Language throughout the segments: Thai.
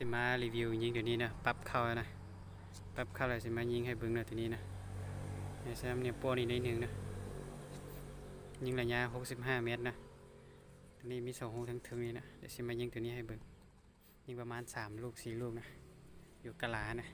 สิมารีวิวยิงเดี๋ยวนี้นะปรับเข้าแล้วนะปรับเข้าแล้วสิมายิงให้เบิ่งนะทีนี้นะในแซมเนี่ยโป้นี่นิดนึงนะยิงระยะ65 เมตรนะตัวนี้มี2 ลูกทั้งถึงนี่นะเดี๋ยวสิมายิงตัวนี้ให้เบิ่งยิงประมาณ3 ลูก 4 ลูกนะอยู่กะลานะ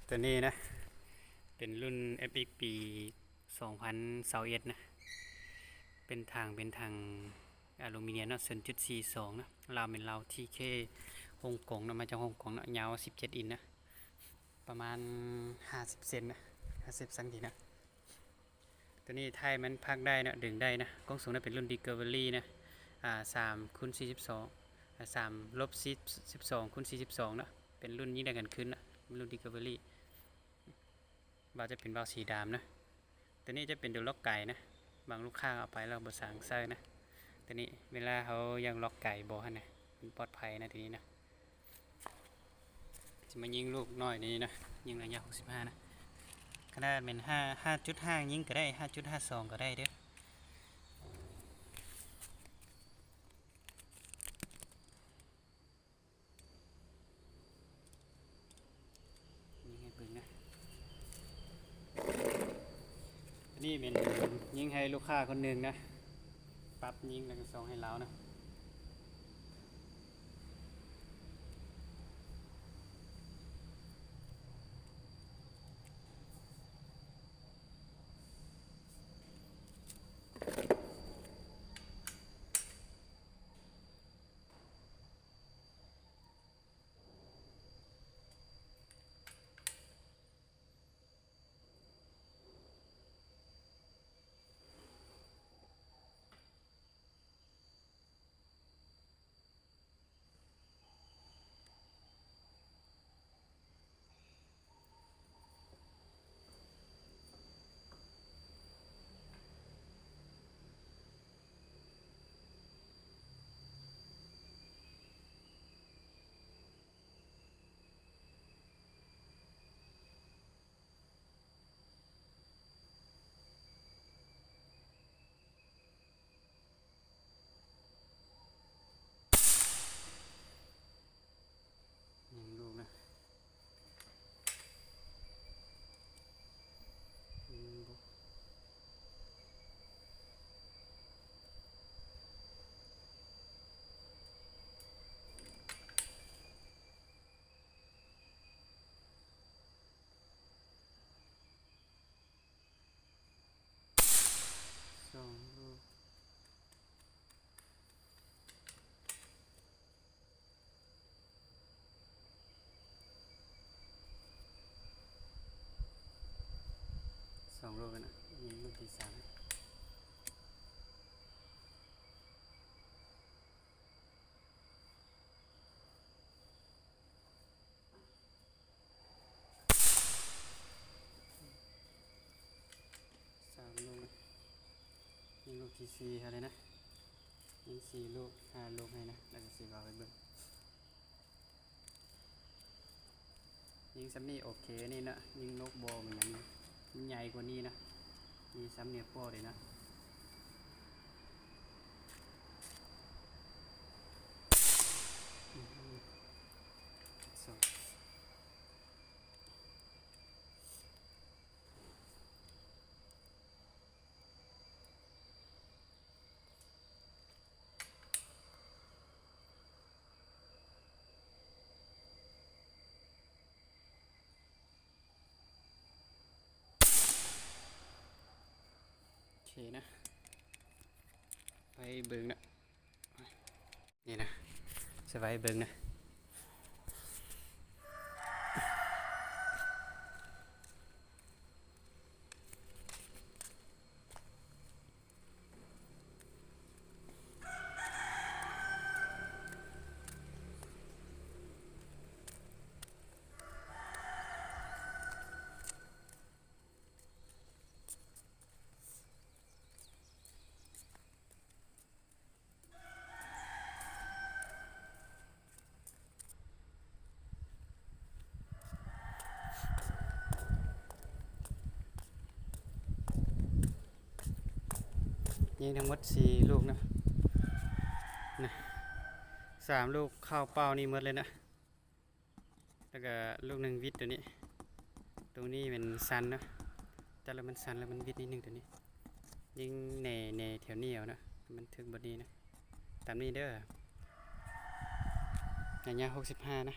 ตัวนี้นะเป็นรุ่น FX ปี2021นะเป็นทางอลูมิเนียมเนาะ0.42นะราวเป็นราวที่เคฮ่องกงนะมาจากฮ่องกงนะยาว17 อินนะประมาณ50 เซนนะ50 สังทีนะตัวนี้ไทยมันพักได้นะดึงได้นะกล้องสูงนะเป็นรุ่น Discovery นะ3x42 3-12x42 นะเป็นรุ่นนี้ได้กันขึ้นนะรุ่น Discovery บาจะเป็นบาสีดำนะตัวนี้จะเป็นดูล็อกไก่นะบางลูกค้าเอาไปเราบดสางใส่นะตัวนี้เวลาเขายังล็อกไก่บอฮะนะเป็นปลอดภัยนะทีนี้นะจะมายิงลูกน้อยนี้นะยิงระยะ65นะขนาดเป็น5.5ยิงก็ได้5.52ก็ได้เด้อยิงให้เบิ่งนะนี่เป็นยิงให้ลูกค้าคนหนึ่งนะปรับยิงแล้วก็ส่งให้เรานะยิงลูกนะยิงลูก2 ลูก2 ลูกนะยิงลูกที่3ลูกนะยิงลูกที่4อะไรนะยิง4 ลูก5 ลูกให้นะแล้วก็สิเอาไปเบิ่งยิงซ้ำนี่โอเคนี่นะยิงนกบอลมันยังมันใหญ่กว่านี้นะมีซ้ำเนี่ยป้อเลยนะสองโอเคนะไปเบิ่งนะนี่นะสบายเบิ่งนะ ยิงทั้งหมด4ลูกนะนะ3ลูกเข้าเป้านี่หมดเลยนะแล้วก็ลูกหนึ่งวิดตัวนี้ตรงนี้เป็นซันนะแต่แล้วมันซันแล้วมันวิดนิดนึงตัวนี้ยิงในแถวนี้เอานะมันถึงบอดี้นะตามนี้เด้อระยะ65นะ